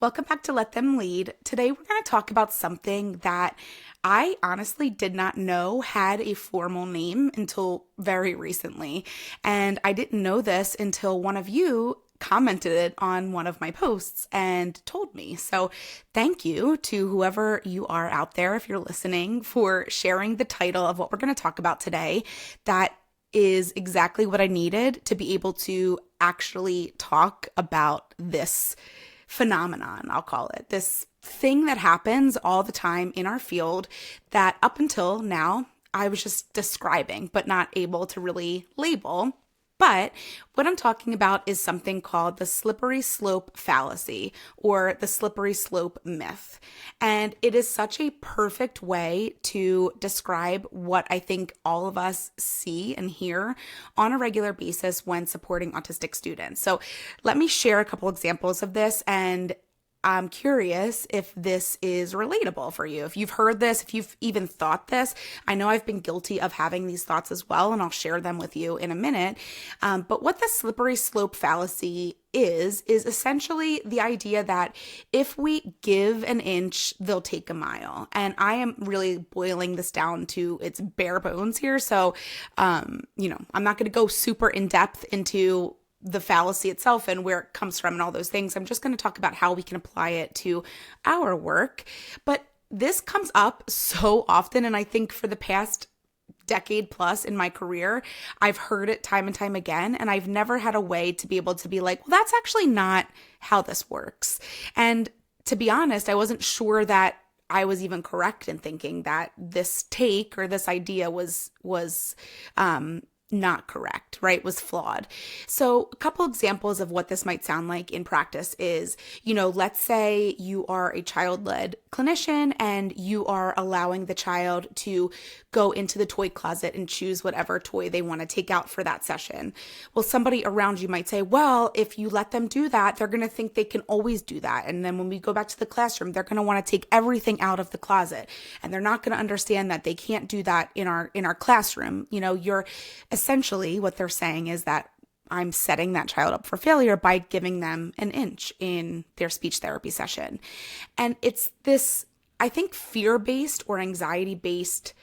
Welcome back to Let Them Lead. Today we're going to talk about something that I honestly did not know had a formal name until very recently. And I didn't know this until one of you commented it on one of my posts and told me. So thank you to whoever you are out there, if you're listening, for sharing the title of what we're going to talk about today. That is exactly what I needed to be able to actually talk about this phenomenon, I'll call it. This thing that happens all the time in our field that up until now I was just describing, but not able to really label. But what I'm talking about is something called the slippery slope fallacy or the slippery slope myth. And it is such a perfect way to describe what I think all of us see and hear on a regular basis when supporting autistic students. So let me share a couple examples of this, and I'm curious if this is relatable for you. If you've heard this, if you've even thought this. I know I've been guilty of having these thoughts as well, and I'll share them with you in a minute. But what the slippery slope fallacy is essentially the idea that if we give an inch, they'll take a mile. And I am really boiling this down to its bare bones here. So, I'm not going to go super in depth into the fallacy itself and where it comes from and all those things. I'm just going to talk about how we can apply it to our work. But this comes up so often, and I think for the past decade plus in my career, I've heard it time and time again, and I've never had a way to be able to be like, well, that's actually not how this works. And to be honest, I wasn't sure that I was even correct in thinking that this take or this idea was not correct, right? Was flawed. So a couple examples of what this might sound like in practice is, let's say you are a child-led clinician and you are allowing the child to go into the toy closet and choose whatever toy they want to take out for that session. Well, somebody around you might say, well, if you let them do that, they're going to think they can always do that. And then when we go back to the classroom, they're going to want to take everything out of the closet, and they're not going to understand that they can't do that in our classroom. You're essentially, what they're saying is that I'm setting that child up for failure by giving them an inch in their speech therapy session. And it's this, I think, fear-based or anxiety-based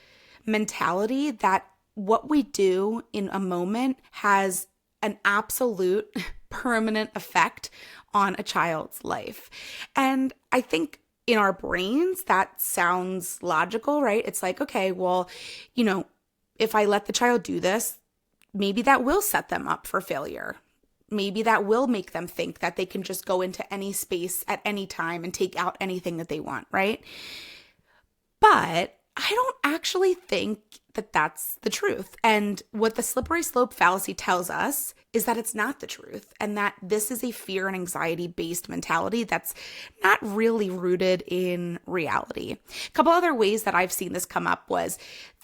mentality that what we do in a moment has an absolute permanent effect on a child's life. And I think in our brains, that sounds logical, right? It's like, okay, well, if I let the child do this, maybe that will set them up for failure. Maybe that will make them think that they can just go into any space at any time and take out anything that they want, right? But I don't actually think that that's the truth. And what the slippery slope fallacy tells us is that it's not the truth, and that this is a fear and anxiety-based mentality that's not really rooted in reality. A couple other ways that I've seen this come up was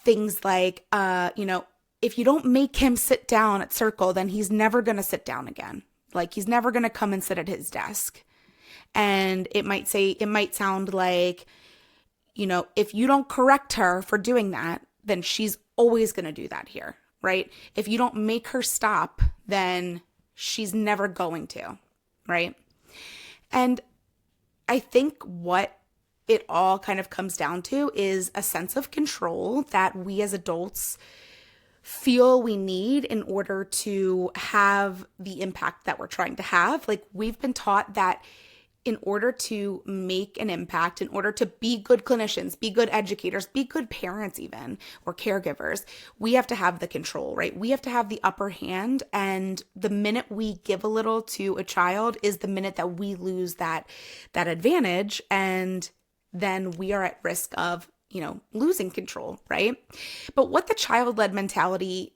things like, if you don't make him sit down at circle, then he's never going to sit down again. Like, he's never going to come and sit at his desk. And it might sound like, if you don't correct her for doing that, then she's always going to do that here, right? If you don't make her stop, then she's never going to, right? And I think what it all kind of comes down to is a sense of control that we as adults feel we need in order to have the impact that we're trying to have. Like, we've been taught that in order to make an impact, in order to be good clinicians, be good educators, be good parents even, or caregivers, we have to have the control, right? We have to have the upper hand. And the minute we give a little to a child is the minute that we lose that advantage. And then we are at risk of, losing control, right? But what the child-led mentality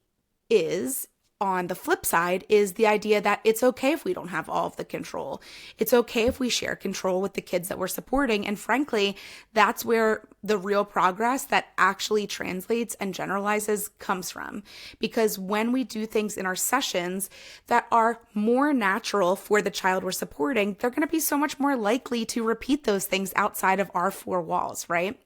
is, on the flip side, is the idea that it's okay if we don't have all of the control. It's okay if we share control with the kids that we're supporting. And frankly, that's where the real progress that actually translates and generalizes comes from. Because when we do things in our sessions that are more natural for the child we're supporting, they're going to be so much more likely to repeat those things outside of our four walls, right?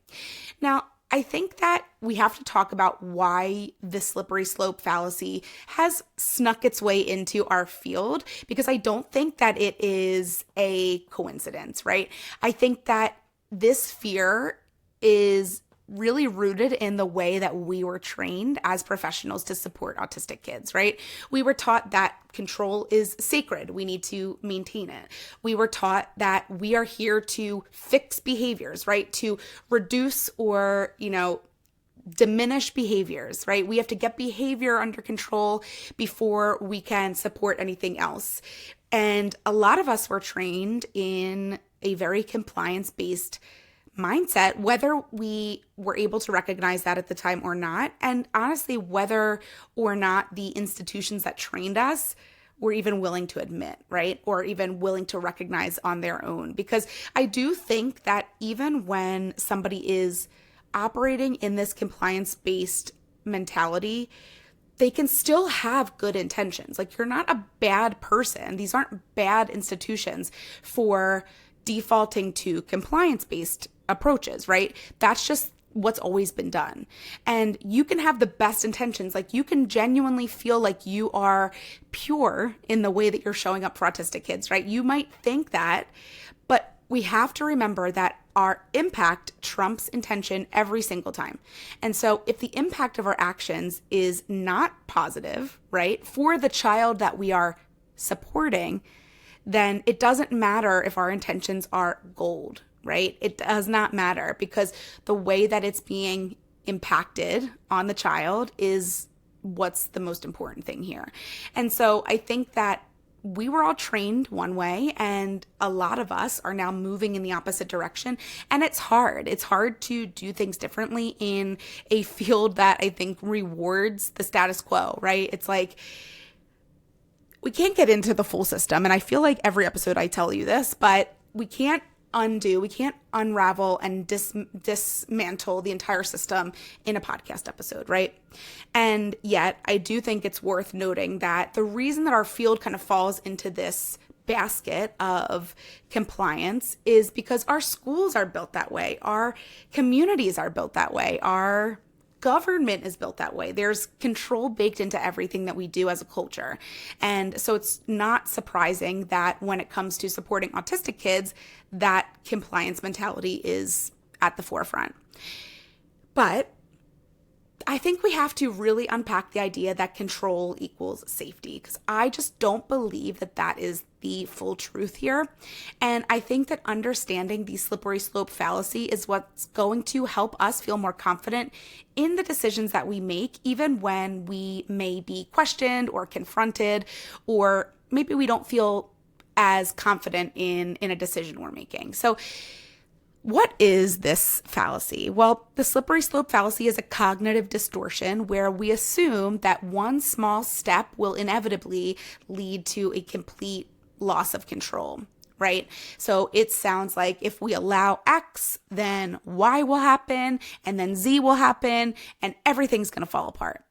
Now, I think that we have to talk about why the slippery slope fallacy has snuck its way into our field, because I don't think that it is a coincidence, right? I think that this fear is really rooted in the way that we were trained as professionals to support autistic kids, right? We were taught that control is sacred. We need to maintain it. We were taught that we are here to fix behaviors, right? To reduce or, diminish behaviors, right? We have to get behavior under control before we can support anything else. And a lot of us were trained in a very compliance-based mindset, whether we were able to recognize that at the time or not. And honestly, whether or not the institutions that trained us were even willing to admit, right? Or even willing to recognize on their own. Because I do think that even when somebody is operating in this compliance-based mentality, they can still have good intentions. Like, you're not a bad person. These aren't bad institutions for defaulting to compliance-based approaches, right? That's just what's always been done. And you can have the best intentions. Like, you can genuinely feel like you are pure in the way that you're showing up for autistic kids, right? You might think that, but we have to remember that our impact trumps intention every single time. And so if the impact of our actions is not positive, right, for the child that we are supporting, then it doesn't matter if our intentions are gold, right? It does not matter, because the way that it's being impacted on the child is what's the most important thing here. And so I think that we were all trained one way, and a lot of us are now moving in the opposite direction. And it's hard. It's hard to do things differently in a field that I think rewards the status quo, right? It's like, we can't get into the full system. And I feel like every episode I tell you this, but we can't unravel and dismantle the entire system in a podcast episode, right? And yet I do think it's worth noting that the reason that our field kind of falls into this basket of compliance is because our schools are built that way. Our communities are built that way. Our government is built that way. There's control baked into everything that we do as a culture. And so it's not surprising that when it comes to supporting autistic kids, that compliance mentality is at the forefront. But I think we have to really unpack the idea that control equals safety, because I just don't believe that that is the full truth here. And I think that understanding the slippery slope fallacy is what's going to help us feel more confident in the decisions that we make, even when we may be questioned or confronted, or maybe we don't feel as confident in a decision we're making. So what is this fallacy? Well, the slippery slope fallacy is a cognitive distortion where we assume that one small step will inevitably lead to a complete loss of control, right? So it sounds like if we allow X, then Y will happen, and then Z will happen, and everything's going to fall apart.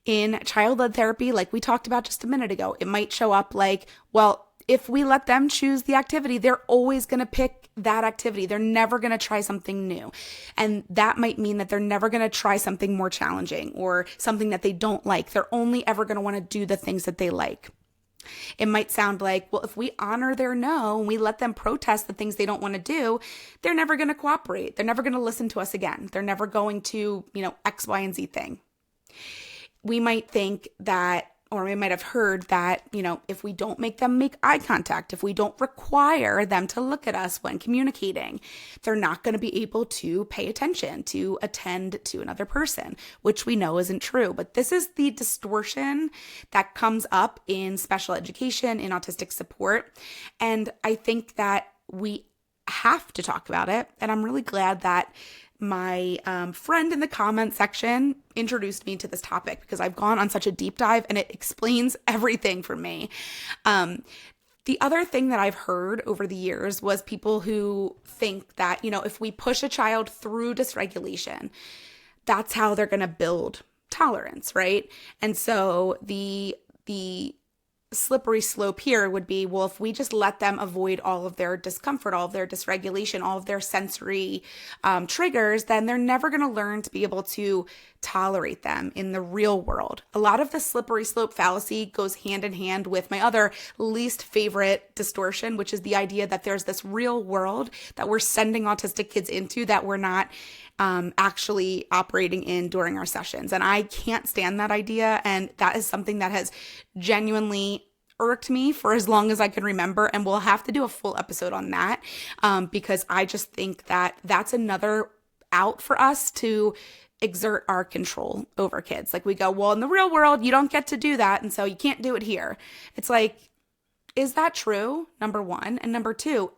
In child-led therapy, like we talked about just a minute ago, it might show up like, well, if we let them choose the activity, they're always going to pick that activity. They're never going to try something new. And that might mean that they're never going to try something more challenging or something that they don't like. They're only ever going to want to do the things that they like. It might sound like, well, if we honor their no and we let them protest the things they don't want to do, they're never going to cooperate. They're never going to listen to us again. They're never going to, X, Y, and Z thing. We might think that, or we might have heard that, if we don't make them make eye contact, if we don't require them to look at us when communicating, they're not going to be able to pay attention, to attend to another person, which we know isn't true. But this is the distortion that comes up in special education, in autistic support. And I think that we have to talk about it. And I'm really glad that my friend in the comment section introduced me to this topic, because I've gone on such a deep dive and it explains everything for me. The other thing that I've heard over the years was people who think that, if we push a child through dysregulation, that's how they're going to build tolerance, right? And so the slippery slope here would be, well, if we just let them avoid all of their discomfort, all of their dysregulation, all of their sensory triggers, then they're never going to learn to be able to tolerate them in the real world. A lot of the slippery slope fallacy goes hand in hand with my other least favorite distortion, which is the idea that there's this real world that we're sending autistic kids into that we're not actually operating in during our sessions. And I can't stand that idea. And that is something that has genuinely irked me for as long as I can remember. And we'll have to do a full episode on that because I just think that that's another out for us to exert our control over kids. Like we go, well, in the real world, you don't get to do that. And so you can't do it here. It's like, is that true? Number one. And number two,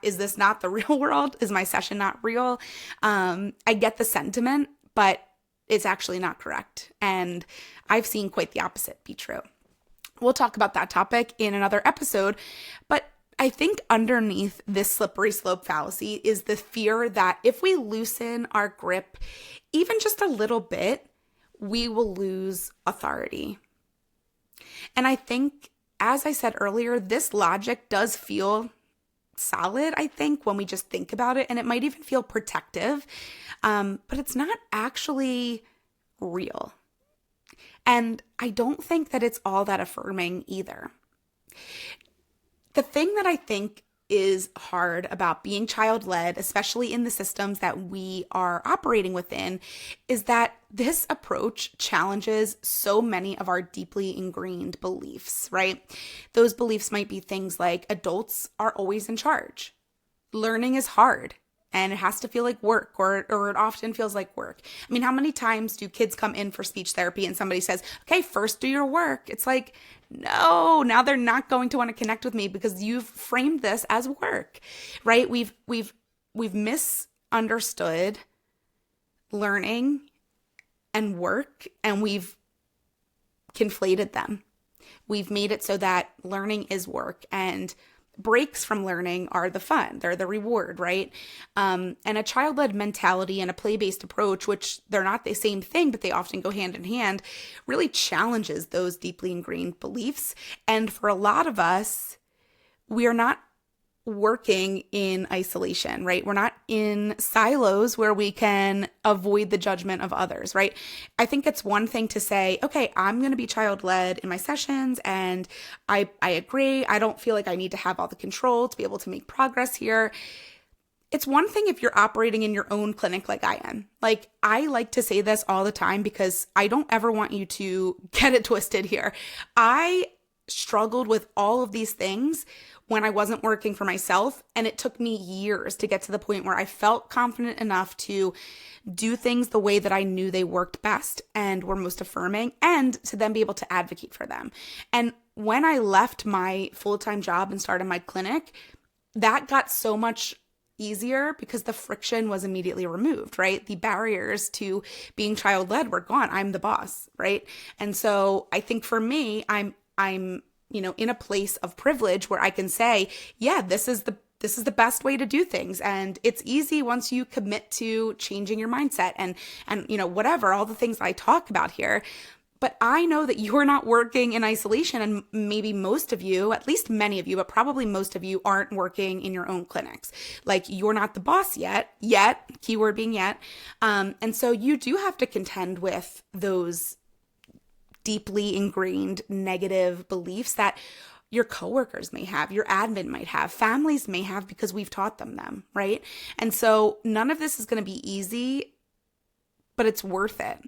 is this not the real world? Is my session not real? I get the sentiment, but it's actually not correct. And I've seen quite the opposite be true. We'll talk about that topic in another episode. But I think underneath this slippery slope fallacy is the fear that if we loosen our grip even just a little bit, we will lose authority. And I think, as I said earlier, this logic does feel solid, I think, when we just think about it, and it might even feel protective, but it's not actually real. And I don't think that it's all that affirming either. The thing that I think is hard about being child-led, especially in the systems that we are operating within, is that this approach challenges so many of our deeply ingrained beliefs, right? Those beliefs might be things like adults are always in charge. Learning is hard and it has to feel like work, or it often feels like work. I mean, how many times do kids come in for speech therapy and somebody says, okay, first do your work? It's like, no, now they're not going to want to connect with me because you've framed this as work, right? We've misunderstood learning and work, and we've conflated them. We've made it so that learning is work and breaks from learning are the fun. They're the reward, right? And a child-led mentality and a play-based approach, which they're not the same thing, but they often go hand in hand, really challenges those deeply ingrained beliefs. And for a lot of us, we are not working in isolation, right? We're not in silos where we can avoid the judgment of others, right? I think it's one thing to say, okay, I'm going to be child-led in my sessions and I agree. I don't feel like I need to have all the control to be able to make progress here. It's one thing if you're operating in your own clinic like I am. Like, I like to say this all the time because I don't ever want you to get it twisted here. I struggled with all of these things when I wasn't working for myself, and it took me years to get to the point where I felt confident enough to do things the way that I knew they worked best and were most affirming, and to then be able to advocate for them. And when I left my full-time job and started my clinic, that got so much easier because the friction was immediately removed, right? The barriers to being child-led were gone. I'm the boss, right? And so I think for me, I'm in a place of privilege where I can say, yeah, this is the best way to do things. And it's easy once you commit to changing your mindset and whatever, all the things I talk about here. But I know that you're not working in isolation, and maybe most of you, at least many of you, but probably most of you aren't working in your own clinics. Like, you're not the boss yet, keyword being yet. And so you do have to contend with those deeply ingrained negative beliefs that your coworkers may have, your admin might have, families may have, because we've taught them, right? And so none of this is going to be easy, but it's worth it.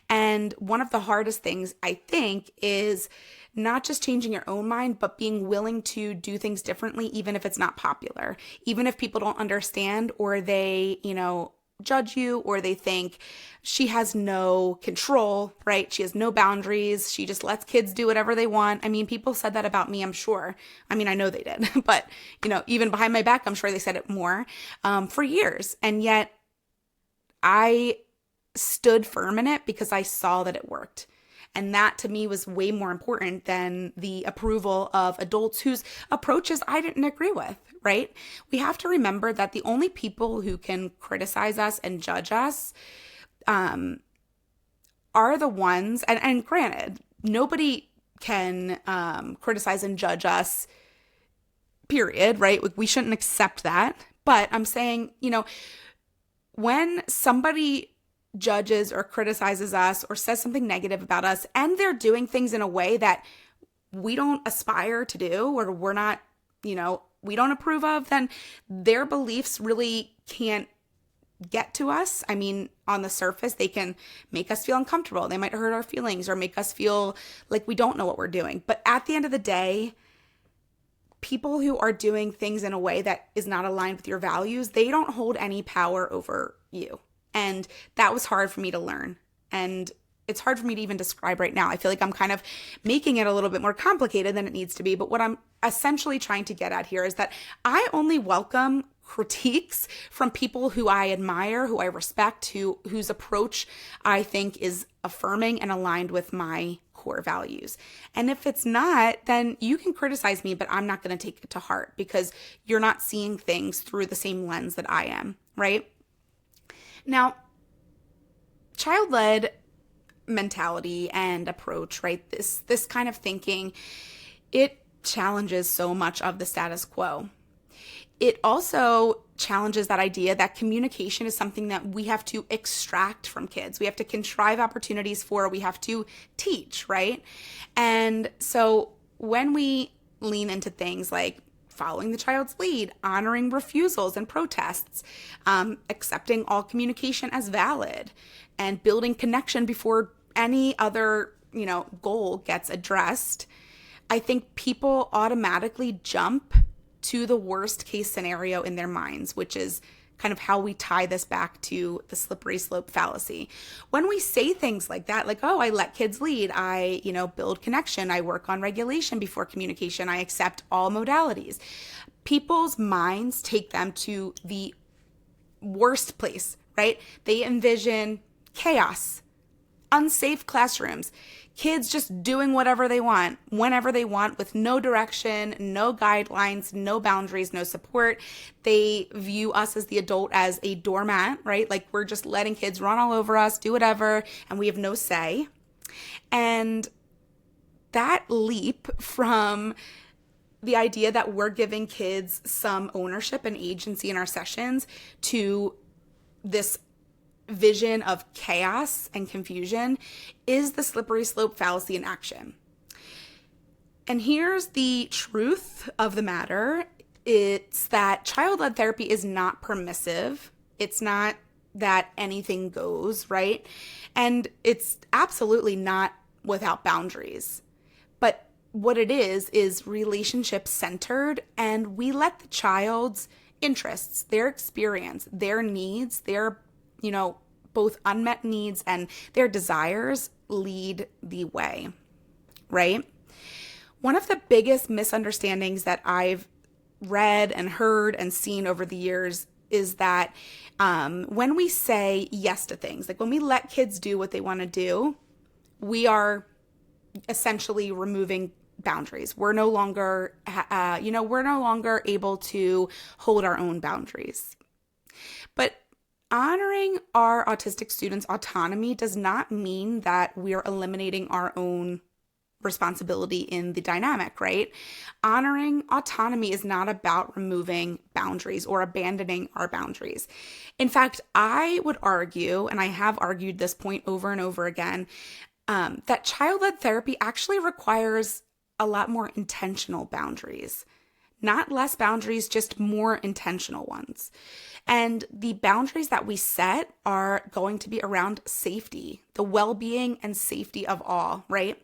And one of the hardest things, I think, is not just changing your own mind, but being willing to do things differently, even if it's not popular, even if people don't understand, or they, judge you, or they think she has no control, right? She has no boundaries. She just lets kids do whatever they want. I mean, people said that about me, I'm sure. I mean, I know they did, but even behind my back, I'm sure they said it more for years. And yet I stood firm in it because I saw that it worked. And that to me was way more important than the approval of adults whose approaches I didn't agree with, right? We have to remember that the only people who can criticize us and judge us are the ones, and granted, nobody can criticize and judge us, period, right? We shouldn't accept that. But I'm saying, when somebody judges or criticizes us or says something negative about us, and they're doing things in a way that we don't aspire to do, or we're not, we don't approve of, then their beliefs really can't get to us. I mean, on the surface, they can make us feel uncomfortable. They might hurt our feelings or make us feel like we don't know what we're doing. But at the end of the day, people who are doing things in a way that is not aligned with your values, they don't hold any power over you. And that was hard for me to learn. And it's hard for me to even describe right now. I feel like I'm kind of making it a little bit more complicated than it needs to be. But what I'm essentially trying to get at here is that I only welcome critiques from people who I admire, who I respect, whose approach I think is affirming and aligned with my core values. And if it's not, then you can criticize me, but I'm not going to take it to heart because you're not seeing things through the same lens that I am, right? Now, child-led mentality and approach, right? This kind of thinking, it challenges so much of the status quo. It also challenges that idea that communication is something that we have to extract from kids. We have to contrive opportunities for, we have to teach, right? And so when we lean into things like following the child's lead, honoring refusals and protests, accepting all communication as valid, and building connection before any other, goal gets addressed, I think people automatically jump to the worst case scenario in their minds, which is kind of how we tie this back to the slippery slope fallacy. When we say things like that, like, oh, I let kids lead, I, build connection, I work on regulation before communication, I accept all modalities, people's minds take them to the worst place, right? They envision chaos, unsafe classrooms, kids just doing whatever they want, whenever they want, with no direction, no guidelines, no boundaries, no support. They view us as the adult as a doormat, right? Like we're just letting kids run all over us, do whatever, and we have no say. And that leap from the idea that we're giving kids some ownership and agency in our sessions to this vision of chaos and confusion is the slippery slope fallacy in action. And here's the truth of the matter. It's that child-led therapy is not permissive. It's not that anything goes, right? And it's absolutely not without boundaries. But what it is relationship-centered, and we let the child's interests, their experience, their needs, their both unmet needs and their desires lead the way, right? One of the biggest misunderstandings that I've read and heard and seen over the years is that when we say yes to things, like when we let kids do what they want to do, we are essentially removing boundaries. We're no longer, we're no longer able to hold our own boundaries. But honoring our autistic students' autonomy does not mean that we're eliminating our own responsibility in the dynamic, right? Honoring autonomy is not about removing boundaries or abandoning our boundaries. In fact, I would argue, and I have argued this point over and over again, that child-led therapy actually requires a lot more intentional boundaries. Not less boundaries, just more intentional ones. And the boundaries that we set are going to be around safety, the well-being and safety of all, right?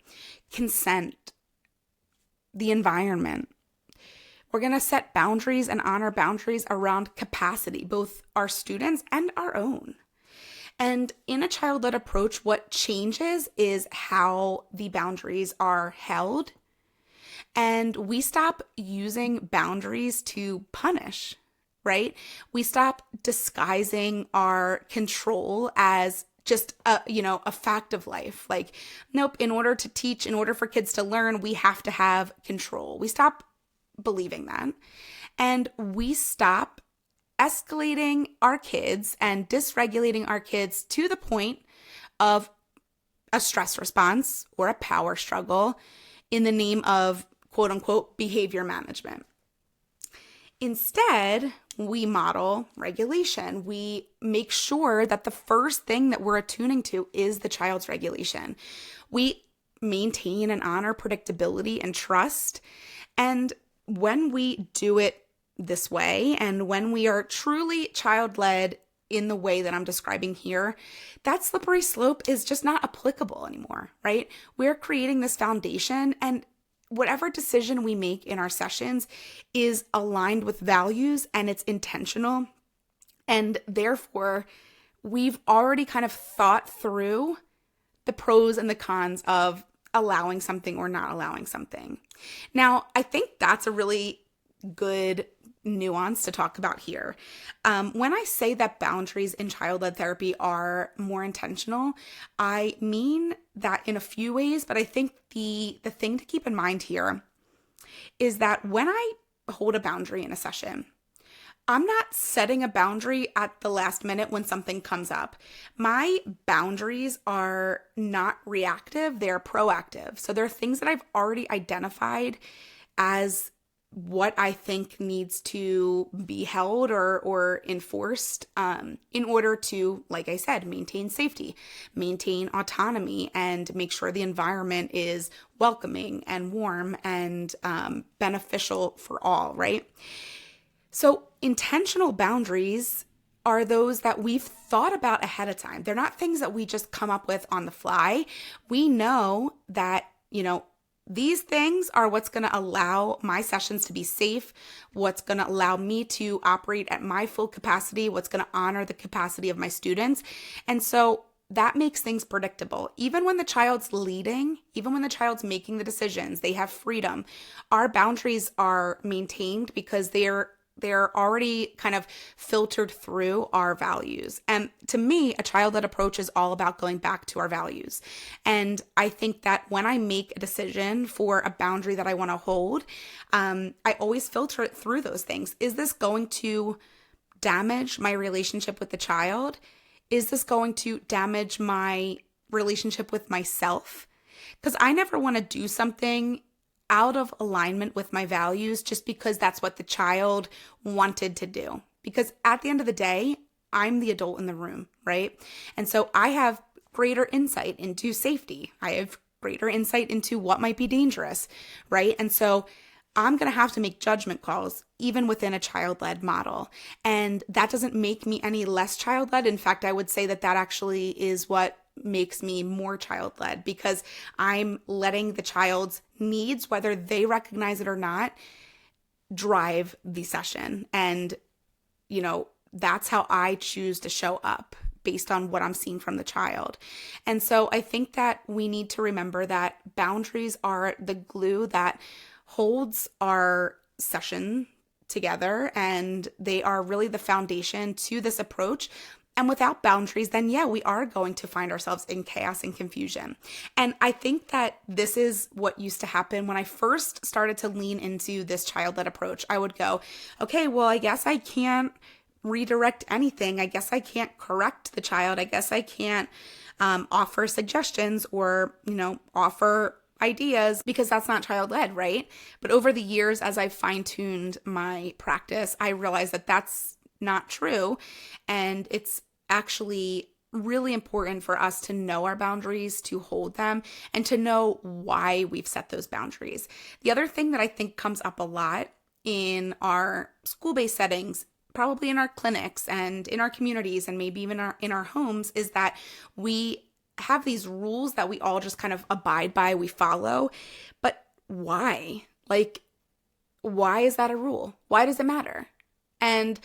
Consent, the environment. We're going to set boundaries and honor boundaries around capacity, both our students and our own. And in a child-led approach, what changes is how the boundaries are held. And we stop using boundaries to punish, right? We stop disguising our control as just a fact of life. Like, nope, in order to teach, in order for kids to learn, we have to have control. We stop believing that. And we stop escalating our kids and dysregulating our kids to the point of a stress response or a power struggle in the name of quote unquote behavior management. Instead, we model regulation. We make sure that the first thing that we're attuning to is the child's regulation. We maintain and honor predictability and trust. And when we do it this way, and when we are truly child-led in the way that I'm describing here, that slippery slope is just not applicable anymore, right? We're creating this foundation, and whatever decision we make in our sessions is aligned with values and it's intentional. And therefore, we've already kind of thought through the pros and the cons of allowing something or not allowing something. Now, I think that's a really good nuance to talk about here. When I say that boundaries in child-led therapy are more intentional, I mean that in a few ways, but I think the thing to keep in mind here is that when I hold a boundary in a session, I'm not setting a boundary at the last minute when something comes up. My boundaries are not reactive, they're proactive. So they're things that I've already identified as what I think needs to be held or enforced in order to, like I said, maintain safety, maintain autonomy, and make sure the environment is welcoming and warm and beneficial for all, right? So intentional boundaries are those that we've thought about ahead of time. They're not things that we just come up with on the fly. We know that, these things are what's going to allow my sessions to be safe, what's going to allow me to operate at my full capacity, what's going to honor the capacity of my students. And so that makes things predictable. Even when the child's leading, even when the child's making the decisions, they have freedom. Our boundaries are maintained because they're already kind of filtered through our values. And to me, a child-led approach is all about going back to our values. And I think that when I make a decision for a boundary that I want to hold, I always filter it through those things. Is this going to damage my relationship with the child? Is this going to damage my relationship with myself? Because I never want to do something out of alignment with my values just because that's what the child wanted to do. Because at the end of the day, I'm the adult in the room, right? And so I have greater insight into safety. I have greater insight into what might be dangerous, right? And so I'm going to have to make judgment calls even within a child-led model. And that doesn't make me any less child-led. In fact, I would say that actually is what makes me more child-led, because I'm letting the child's needs, whether they recognize it or not, drive the session. And, that's how I choose to show up based on what I'm seeing from the child. And so I think that we need to remember that boundaries are the glue that holds our session together, and they are really the foundation to this approach. And without boundaries, then we are going to find ourselves in chaos and confusion. And I think that this is what used to happen when I first started to lean into this child-led approach. I would go, okay, well, I guess I can't redirect anything. I guess I can't correct the child. I guess I can't offer suggestions or, offer ideas because that's not child-led, right? But over the years, as I've fine-tuned my practice, I realized that that's not true. And it's actually really important for us to know our boundaries, to hold them, and to know why we've set those boundaries. The other thing that I think comes up a lot in our school-based settings, probably in our clinics and in our communities and maybe even in our homes, is that we have these rules that we all just kind of abide by, we follow. But why? Why is that a rule? Why does it matter? And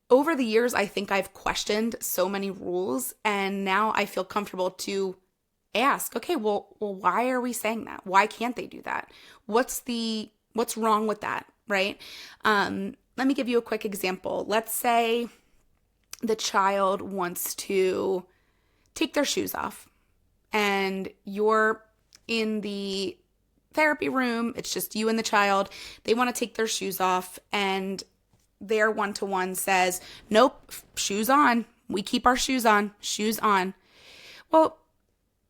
over the years, I think I've questioned so many rules, and now I feel comfortable to ask, okay, well, why are we saying that? Why can't they do that? What's wrong with that, right? Let me give you a quick example. Let's say the child wants to take their shoes off, and you're in the therapy room. It's just you and the child. They want to take their shoes off, and their one-to-one says, nope, shoes on. We keep our shoes on. Shoes on. Well,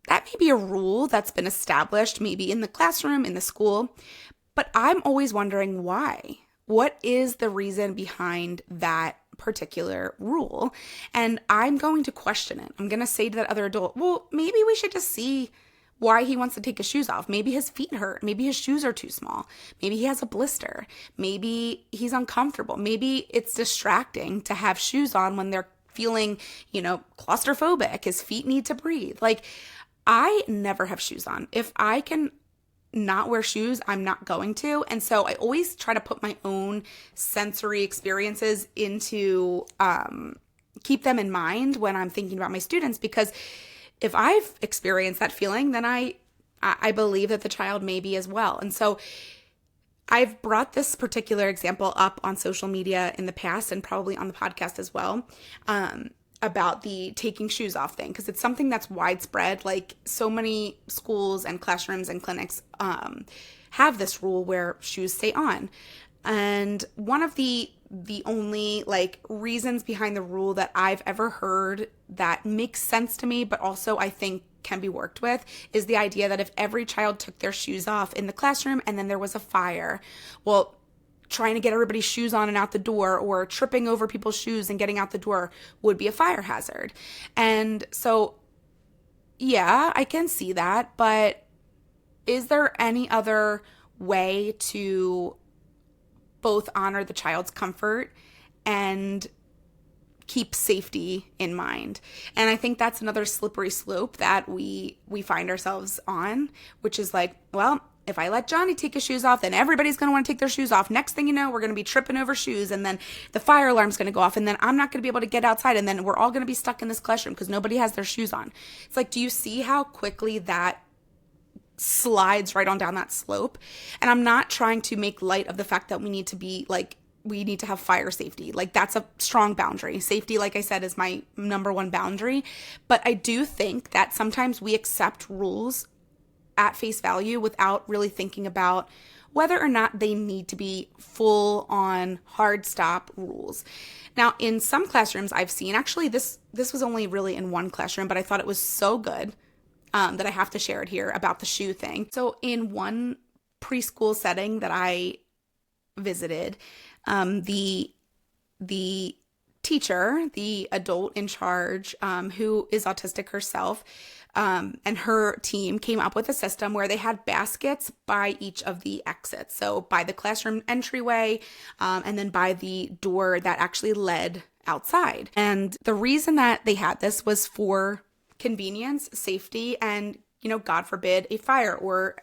that may be a rule that's been established, maybe in the classroom, in the school, but I'm always wondering why. What is the reason behind that particular rule? And I'm going to question it. I'm going to say to that other adult, well, maybe we should just see why he wants to take his shoes off. Maybe his feet hurt. Maybe his shoes are too small. Maybe he has a blister. Maybe he's uncomfortable. Maybe it's distracting to have shoes on when they're feeling, claustrophobic. His feet need to breathe. Like, I never have shoes on. If I can not wear shoes, I'm not going to. And so I always try to put my own sensory experiences into, keep them in mind when I'm thinking about my students, because if I've experienced that feeling, then I believe that the child may be as well. And so I've brought this particular example up on social media in the past and probably on the podcast as well, about the taking shoes off thing, because it's something that's widespread. Like, so many schools and classrooms and clinics have this rule where shoes stay on. And one of the only reasons behind the rule that I've ever heard that makes sense to me, but also I think can be worked with, is the idea that if every child took their shoes off in the classroom and then there was a fire, well, trying to get everybody's shoes on and out the door, or tripping over people's shoes and getting out the door, would be a fire hazard. And so, yeah, I can see that, but is there any other way to both honor the child's comfort and keep safety in mind? And I think that's another slippery slope that we find ourselves on, which is like, well, if I let Johnny take his shoes off, then everybody's going to want to take their shoes off. Next thing you know, we're going to be tripping over shoes, and then the fire alarm's going to go off, and then I'm not going to be able to get outside, and then we're all going to be stuck in this classroom because nobody has their shoes on. It's like, do you see how quickly that slides right on down that slope? And I'm not trying to make light of the fact that we need to have fire safety. Like, that's a strong boundary. Safety, like I said, is my number one boundary. But I do think that sometimes we accept rules at face value without really thinking about whether or not they need to be full on hard stop rules. Now, in some classrooms I've seen, actually this was only really in one classroom, but I thought it was so good that I have to share it here about the shoe thing. So in one preschool setting that I visited, the teacher, the adult in charge, who is autistic herself, and her team came up with a system where they had baskets by each of the exits. So by the classroom entryway, and then by the door that actually led outside. And the reason that they had this was for convenience, safety, and, God forbid, a fire or,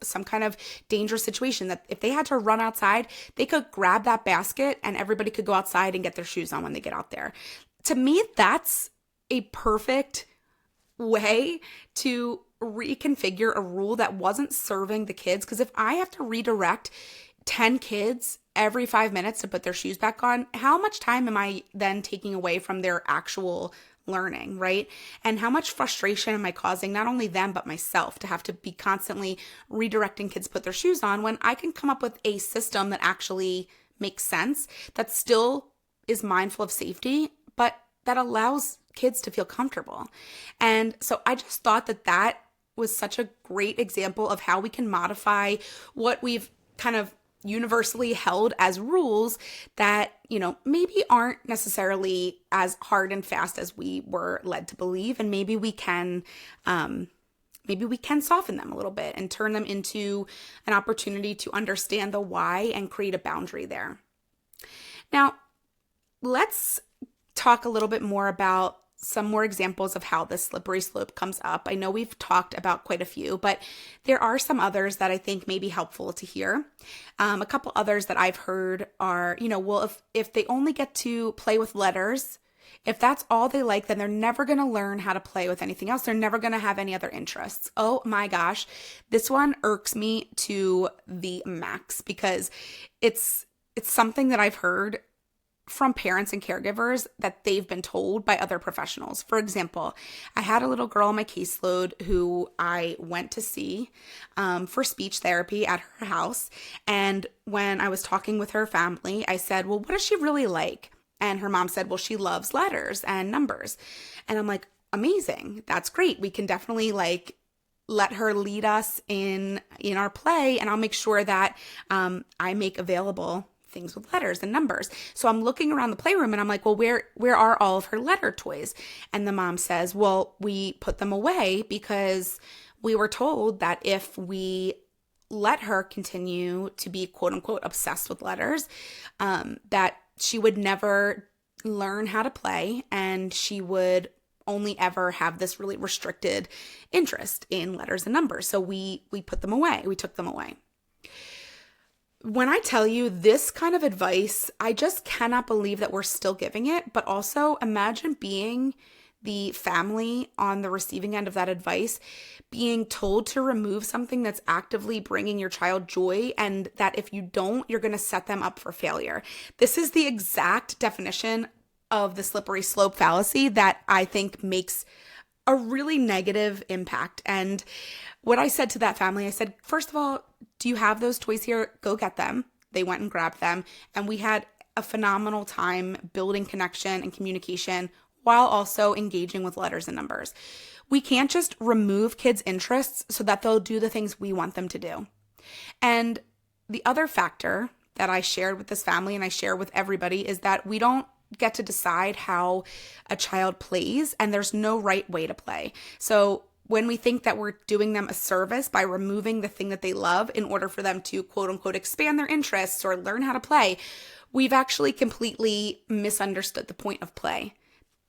some kind of dangerous situation, that if they had to run outside, they could grab that basket and everybody could go outside and get their shoes on when they get out there. To me, that's a perfect way to reconfigure a rule that wasn't serving the kids. Because if I have to redirect 10 kids every 5 minutes to put their shoes back on, how much time am I then taking away from their actual learning, right? And how much frustration am I causing, not only them, but myself, to have to be constantly redirecting kids to put their shoes on, when I can come up with a system that actually makes sense, that still is mindful of safety, but that allows kids to feel comfortable. And so I just thought that was such a great example of how we can modify what we've kind of universally held as rules that, maybe aren't necessarily as hard and fast as we were led to believe. And maybe we can soften them a little bit and turn them into an opportunity to understand the why and create a boundary there. Now, let's talk a little bit more about some more examples of how this slippery slope comes up. I know we've talked about quite a few, but there are some others that I think may be helpful to hear. A couple others that I've heard are, well, if they only get to play with letters, if that's all they like, then they're never going to learn how to play with anything else. They're never going to have any other interests. Oh my gosh, this one irks me to the max, because it's something that I've heard from parents and caregivers that they've been told by other professionals. For example, I had a little girl on my caseload who I went to see for speech therapy at her house. And when I was talking with her family, I said, well, what does she really like? And her mom said, well, she loves letters and numbers. And I'm like, amazing. That's great. We can definitely like let her lead us in our play, and I'll make sure that I make available things with letters and numbers. So I'm looking around the playroom and I'm like, well, where are all of her letter toys? And the mom says, well, we put them away because we were told that if we let her continue to be quote unquote obsessed with letters, that she would never learn how to play, and she would only ever have this really restricted interest in letters and numbers. So we put them away. We took them away. When I tell you this kind of advice, I just cannot believe that we're still giving it. But also imagine being the family on the receiving end of that advice, being told to remove something that's actively bringing your child joy, and that if you don't, you're going to set them up for failure. This is the exact definition of the slippery slope fallacy that I think makes a really negative impact. And what I said to that family, I said, first of all, do you have those toys here? Go get them. They went and grabbed them. And we had a phenomenal time building connection and communication while also engaging with letters and numbers. We can't just remove kids' interests so that they'll do the things we want them to do. And the other factor that I shared with this family and I share with everybody is that we don't get to decide how a child plays, and there's no right way to play. So when we think that we're doing them a service by removing the thing that they love in order for them to quote unquote expand their interests or learn how to play, we've actually completely misunderstood the point of play.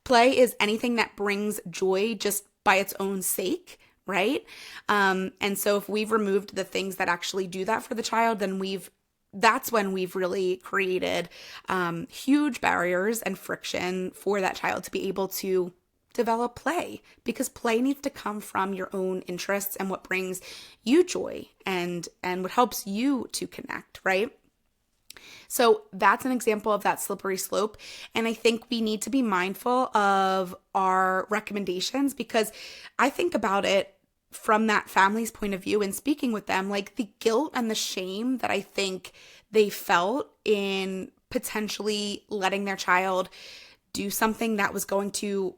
Play is anything that brings joy just by its own sake, right? And so if we've removed the things that actually do that for the child, then that's when we've really created huge barriers and friction for that child to be able to develop play, because play needs to come from your own interests and what brings you joy and what helps you to connect, right? So that's an example of that slippery slope. And I think we need to be mindful of our recommendations, because I think about it from that family's point of view and speaking with them, like the guilt and the shame that I think they felt in potentially letting their child do something that was going to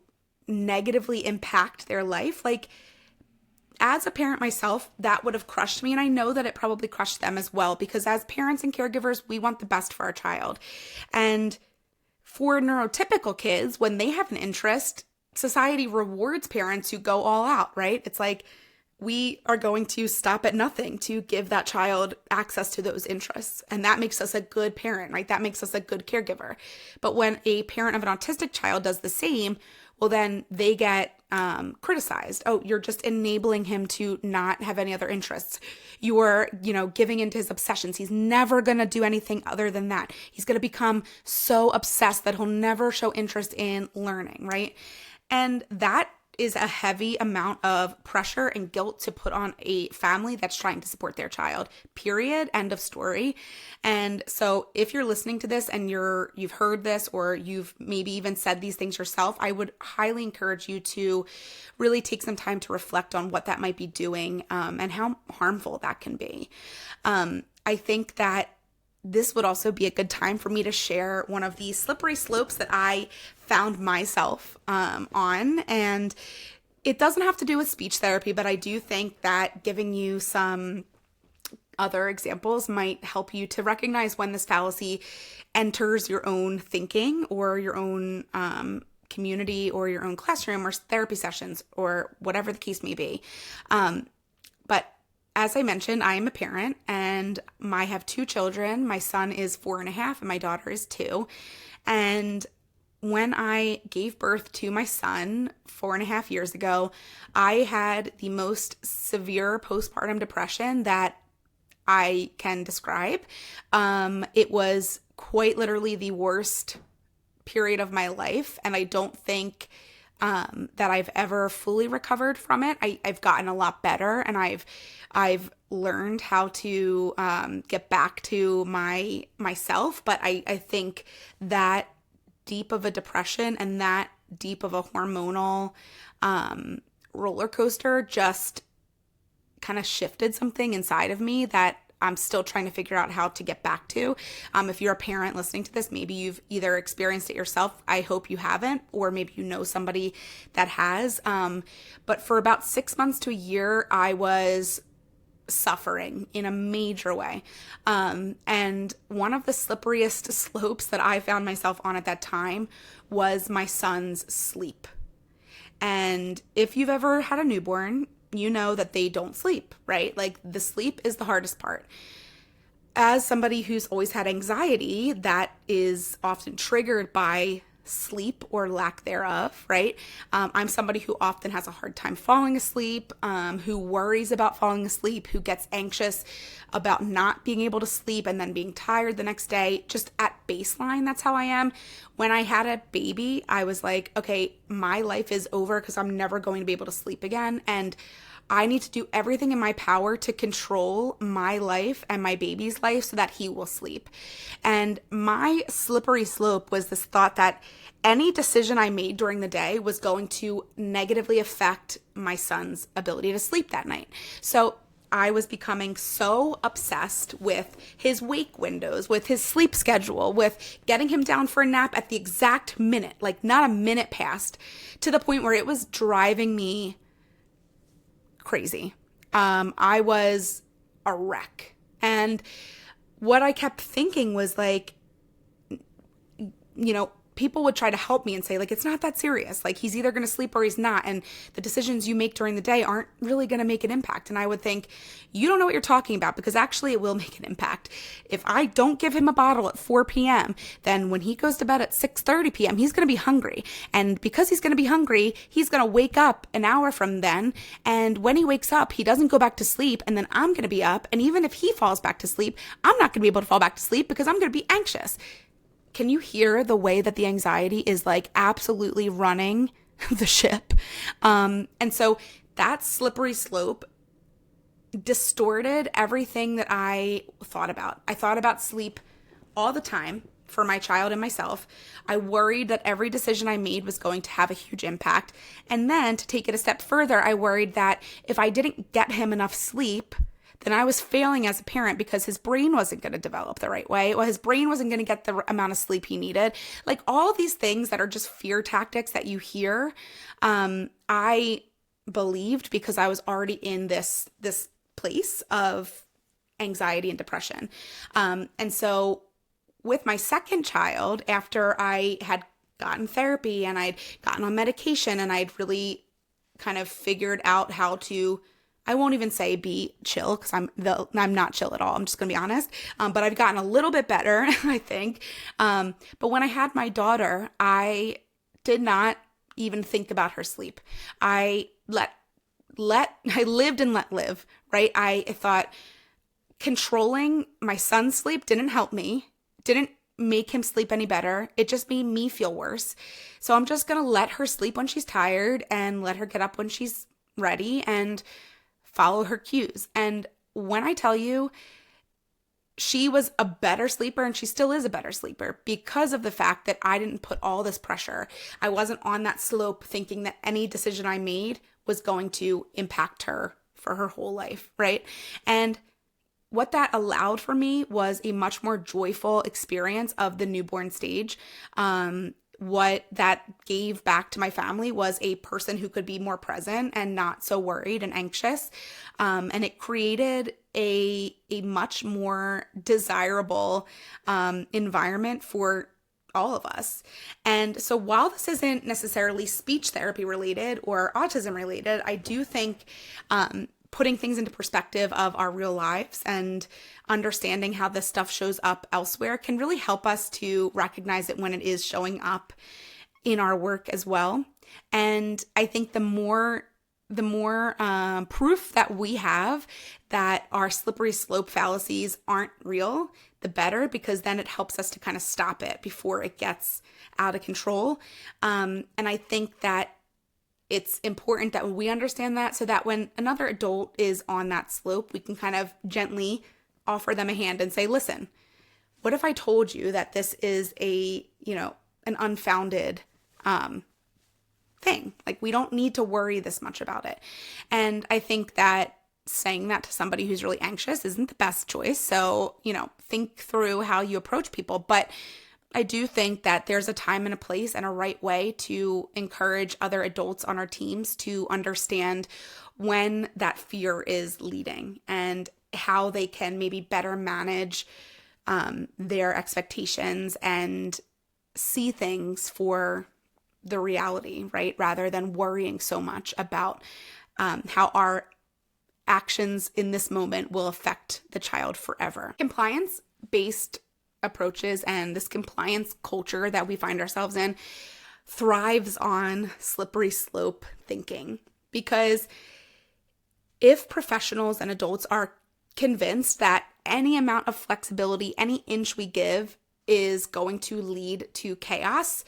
negatively impact their life. Like, as a parent myself, that would have crushed me. And I know that it probably crushed them as well, because as parents and caregivers, we want the best for our child. And for neurotypical kids, when they have an interest, society rewards parents who go all out, right? It's like, we are going to stop at nothing to give that child access to those interests. And that makes us a good parent, right? That makes us a good caregiver. But when a parent of an autistic child does the same, well, then they get criticized. Oh, you're just enabling him to not have any other interests. You're, giving into his obsessions. He's never going to do anything other than that. He's going to become so obsessed that he'll never show interest in learning, right? And that is a heavy amount of pressure and guilt to put on a family that's trying to support their child, period, end of story. And so if you're listening to this and you've heard this, or you've maybe even said these things yourself, I would highly encourage you to really take some time to reflect on what that might be doing, and how harmful that can be. I think that this would also be a good time for me to share one of the slippery slopes that I found myself on. And it doesn't have to do with speech therapy, but I do think that giving you some other examples might help you to recognize when this fallacy enters your own thinking or your own community or your own classroom or therapy sessions or whatever the case may be. But as I mentioned, I am a parent and I have 2 children. My son is 4.5 and my daughter is 2. And when I gave birth to my son 4.5 years ago, I had the most severe postpartum depression that I can describe. It was quite literally the worst period of my life, and I don't think that I've ever fully recovered from it. I've gotten a lot better, and I've learned how to get back to myself. But I think that deep of a depression and that deep of a hormonal roller coaster just kind of shifted something inside of me that I'm still trying to figure out how to get back to. If you're a parent listening to this, maybe you've either experienced it yourself. I hope you haven't, or maybe you know somebody that has. But for about 6 months to a year, I was suffering in a major way. And one of the slipperiest slopes that I found myself on at that time was my son's sleep. And if you've ever had a newborn, you know that they don't sleep, right? Like the sleep is the hardest part. As somebody who's always had anxiety, that is often triggered by sleep or lack thereof, right? I'm somebody who often has a hard time falling asleep, who worries about falling asleep, who gets anxious about not being able to sleep and then being tired the next day. Just at baseline, that's how I am. When I had a baby, I was like, okay, my life is over because I'm never going to be able to sleep again. And I need to do everything in my power to control my life and my baby's life so that he will sleep. And my slippery slope was this thought that any decision I made during the day was going to negatively affect my son's ability to sleep that night. So I was becoming so obsessed with his wake windows, with his sleep schedule, with getting him down for a nap at the exact minute, like not a minute past, to the point where it was driving me crazy. I was a wreck. And what I kept thinking was like, people would try to help me and say, like, it's not that serious. Like, he's either going to sleep or he's not. And the decisions you make during the day aren't really going to make an impact. And I would think, you don't know what you're talking about, because actually it will make an impact. If I don't give him a bottle at 4 p.m., then when he goes to bed at 6:30 p.m., he's going to be hungry. And because he's going to be hungry, he's going to wake up an hour from then. And when he wakes up, he doesn't go back to sleep. And then I'm going to be up. And even if he falls back to sleep, I'm not going to be able to fall back to sleep because I'm going to be anxious. Can you hear the way that the anxiety is like absolutely running the ship? And so that slippery slope distorted everything that I thought about. I thought about sleep all the time for my child and myself. I worried that every decision I made was going to have a huge impact. And then to take it a step further, I worried that if I didn't get him enough sleep, then I was failing as a parent because his brain wasn't going to develop the right way. Well, his brain wasn't going to get the amount of sleep he needed. Like all these things that are just fear tactics that you hear, I believed because I was already in this place of anxiety and depression. And so with my second child, after I had gotten therapy and I'd gotten on medication and I'd really kind of figured out how to, I won't even say be chill because I'm not chill at all. I'm just going to be honest. But I've gotten a little bit better, I think. But when I had my daughter, I did not even think about her sleep. I lived and let live, right? I thought controlling my son's sleep didn't help me, didn't make him sleep any better. It just made me feel worse. So I'm just going to let her sleep when she's tired and let her get up when she's ready and follow her cues. And when I tell you, she was a better sleeper and she still is a better sleeper because of the fact that I didn't put all this pressure. I wasn't on that slope thinking that any decision I made was going to impact her for her whole life, right? And what that allowed for me was a much more joyful experience of the newborn stage. What that gave back to my family was a person who could be more present and not so worried and anxious. And it created a much more desirable environment for all of us. And so while this isn't necessarily speech therapy related or autism related, I do think putting things into perspective of our real lives and understanding how this stuff shows up elsewhere can really help us to recognize it when it is showing up in our work as well. And I think the more proof that we have that our slippery slope fallacies aren't real, the better, because then it helps us to kind of stop it before it gets out of control. And I think that it's important that we understand that so that when another adult is on that slope, we can kind of gently offer them a hand and say, listen, what if I told you that this is an unfounded thing? Like, we don't need to worry this much about it. And I think that saying that to somebody who's really anxious isn't the best choice. So, think through how you approach people. But I do think that there's a time and a place and a right way to encourage other adults on our teams to understand when that fear is leading and how they can maybe better manage their expectations and see things for the reality, right? Rather than worrying so much about how our actions in this moment will affect the child forever. Compliance-based approaches and this compliance culture that we find ourselves in thrives on slippery slope thinking, because if professionals and adults are convinced that any amount of flexibility, any inch we give is going to lead to chaos,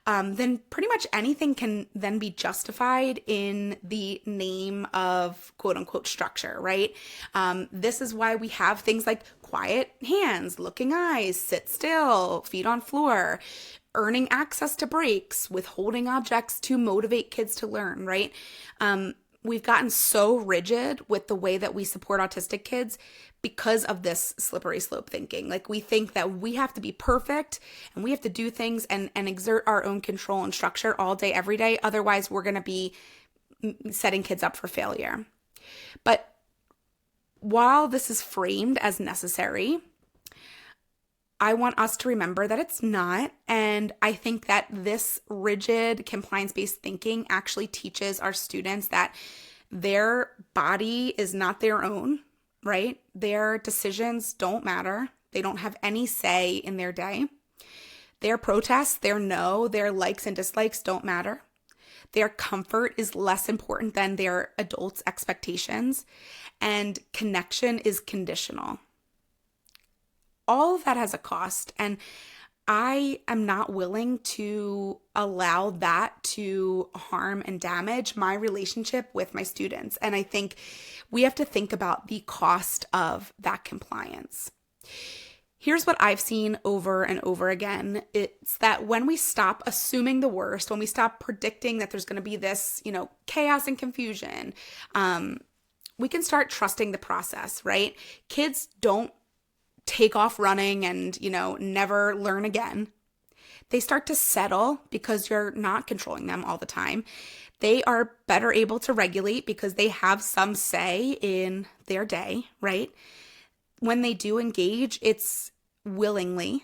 then pretty much anything can then be justified in the name of quote unquote structure, right? This is why we have things like quiet hands, looking eyes, sit still, feet on floor, earning access to breaks, withholding objects to motivate kids to learn, right? We've gotten so rigid with the way that we support autistic kids because of this slippery slope thinking. Like, we think that we have to be perfect and we have to do things and exert our own control and structure all day, every day. Otherwise, we're going to be setting kids up for failure. But while this is framed as necessary, I want us to remember that it's not. And I think that this rigid compliance-based thinking actually teaches our students that their body is not their own, right? Their decisions don't matter. They don't have any say in their day. Their protests, their no, their likes and dislikes don't matter. Their comfort is less important than their adults' expectations. And connection is conditional. All of that has a cost, and I am not willing to allow that to harm and damage my relationship with my students. And I think we have to think about the cost of that compliance. Here's what I've seen over and over again. It's that when we stop assuming the worst, when we stop predicting that there's going to be this, chaos and confusion, we can start trusting the process, right? Kids don't take off running and, never learn again. They start to settle because you're not controlling them all the time. They are better able to regulate because they have some say in their day, right? When they do engage, it's willingly.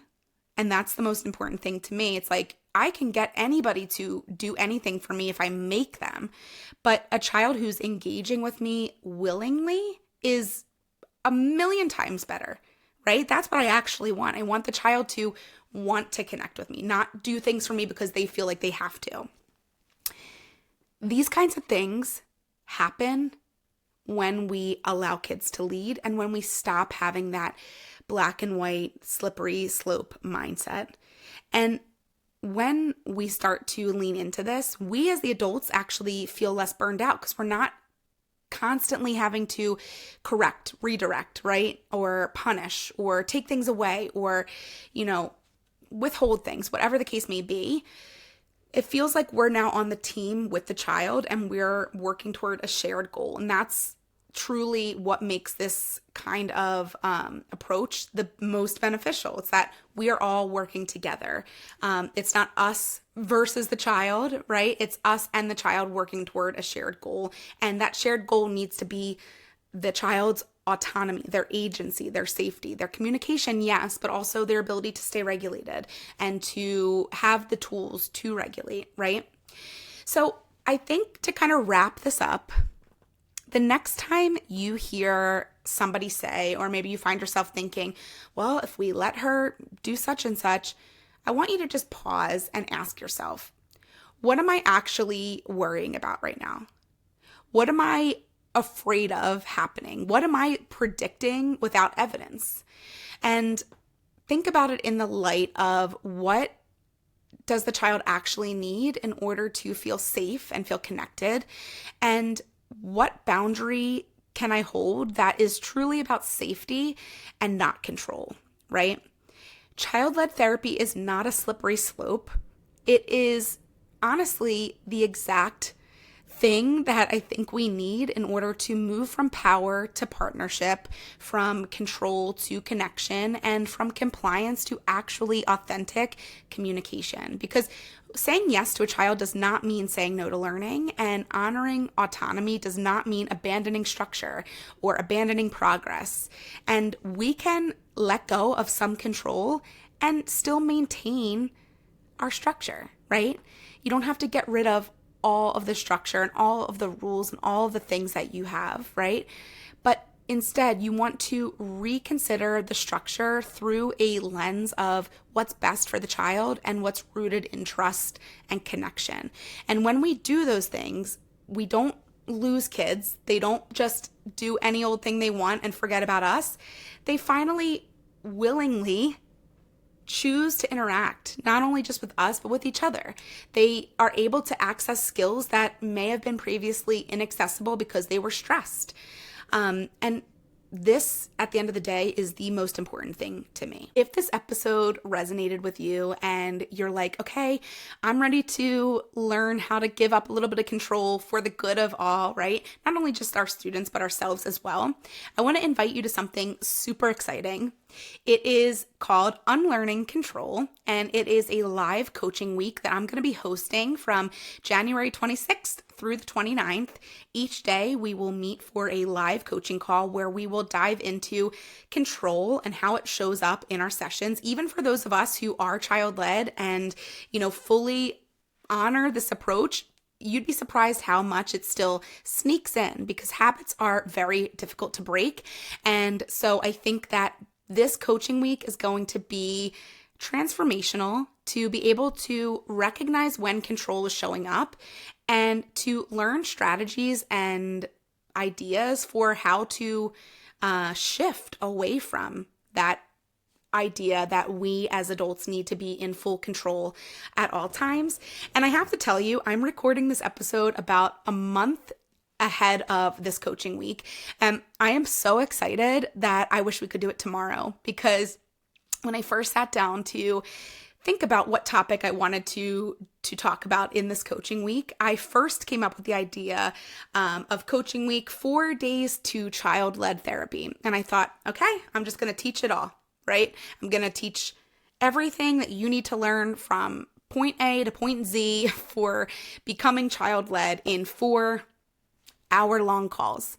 And that's the most important thing to me. It's like, I can get anybody to do anything for me if I make them. But a child who's engaging with me willingly is a million times better. Right? That's what I actually want. I want the child to want to connect with me, not do things for me because they feel like they have to. These kinds of things happen when we allow kids to lead and when we stop having that black and white, slippery slope mindset. And when we start to lean into this, we as the adults actually feel less burned out because we're not constantly having to correct, redirect, right? Or punish or take things away or, withhold things, whatever the case may be. It feels like we're now on the team with the child and we're working toward a shared goal. And that's truly what makes this kind of approach the most beneficial. It's that we are all working together. It's not us versus the child, right? It's us and the child working toward a shared goal. And that shared goal needs to be the child's autonomy, their agency, their safety, their communication, yes, but also their ability to stay regulated and to have the tools to regulate, right? So I think to kind of wrap this up, the next time you hear somebody say, or maybe you find yourself thinking, well, if we let her do such and such, I want you to just pause and ask yourself, what am I actually worrying about right now? What am I afraid of happening? What am I predicting without evidence? And think about it in the light of what does the child actually need in order to feel safe and feel connected? And what boundary can I hold that is truly about safety and not control, right? Child-led therapy is not a slippery slope. It is honestly the exact thing that I think we need in order to move from power to partnership, from control to connection, and from compliance to actually authentic communication. Because saying yes to a child does not mean saying no to learning, and honoring autonomy does not mean abandoning structure or abandoning progress. And we can let go of some control and still maintain our structure, right? You don't have to get rid of all of the structure and all of the rules and all of the things that you have, right? But instead, you want to reconsider the structure through a lens of what's best for the child and what's rooted in trust and connection. And when we do those things, we don't lose kids. They don't just do any old thing they want and forget about us. They finally willingly choose to interact, not only just with us, but with each other. They are able to access skills that may have been previously inaccessible because they were stressed. And this, at the end of the day, is the most important thing to me. If this episode resonated with you and you're like, okay, I'm ready to learn how to give up a little bit of control for the good of all, right? Not only just our students, but ourselves as well. I want to invite you to something super exciting. It is called Unlearning Control, and it is a live coaching week that I'm going to be hosting from January 26th through the 29th. Each day we will meet for a live coaching call where we will dive into control and how it shows up in our sessions, even for those of us who are child-led and, fully honor this approach. You'd be surprised how much it still sneaks in because habits are very difficult to break. And so I think that this coaching week is going to be transformational to be able to recognize when control is showing up and to learn strategies and ideas for how to shift away from that idea that we as adults need to be in full control at all times. And I have to tell you, I'm recording this episode about a month ahead of this coaching week. And I am so excited that I wish we could do it tomorrow, because when I first sat down to think about what topic I wanted to talk about in this coaching week, I first came up with the idea of coaching week 4 days to child-led therapy. And I thought, okay, I'm just going to teach it all, right? I'm going to teach everything that you need to learn from point A to point Z for becoming child-led in 4 hour-long calls.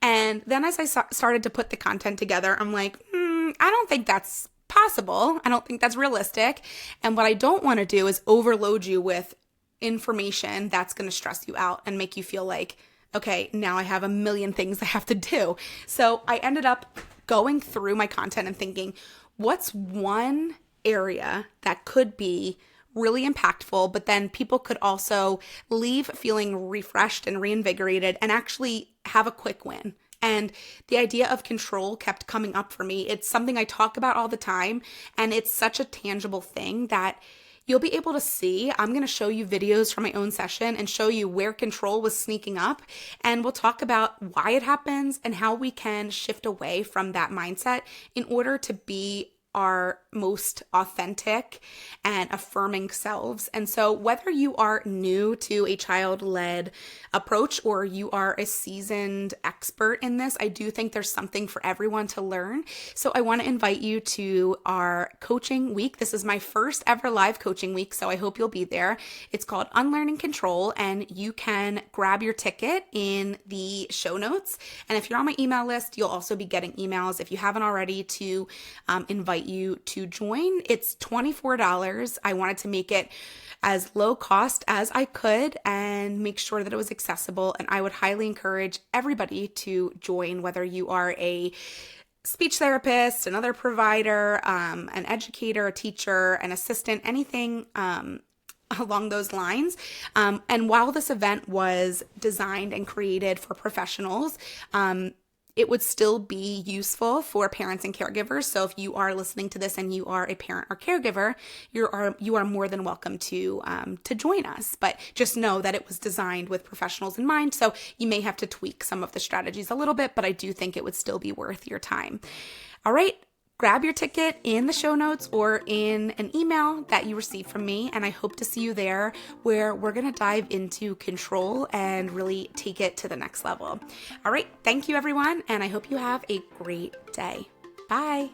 And then as I started to put the content together, I'm like, I don't think that's possible. I don't think that's realistic. And what I don't want to do is overload you with information that's going to stress you out and make you feel like, okay, now I have a million things I have to do. So I ended up going through my content and thinking, what's one area that could be really impactful, but then people could also leave feeling refreshed and reinvigorated and actually have a quick win. And the idea of control kept coming up for me. It's something I talk about all the time, and it's such a tangible thing that you'll be able to see. I'm going to show you videos from my own session and show you where control was sneaking up, and we'll talk about why it happens and how we can shift away from that mindset in order to be our most authentic and affirming selves. And so whether you are new to a child-led approach or you are a seasoned expert in this, I do think there's something for everyone to learn. So I want to invite you to our coaching week. This is my first ever live coaching week, so I hope you'll be there. It's called Unlearning Control, and you can grab your ticket in the show notes. And if you're on my email list, you'll also be getting emails, if you haven't already, to invite you to join. It's $24. I wanted to make it as low cost as I could and make sure that it was accessible. And I would highly encourage everybody to join, whether you are a speech therapist, another provider, an educator, a teacher, an assistant, anything along those lines. And while this event was designed and created for professionals, it would still be useful for parents and caregivers. So if you are listening to this and you are a parent or caregiver, you are more than welcome to join us. But just know that it was designed with professionals in mind. So you may have to tweak some of the strategies a little bit, but I do think it would still be worth your time. All right. Grab your ticket in the show notes or in an email that you receive from me, and I hope to see you there, where we're going to dive into control and really take it to the next level. All right, thank you everyone, and I hope you have a great day. Bye.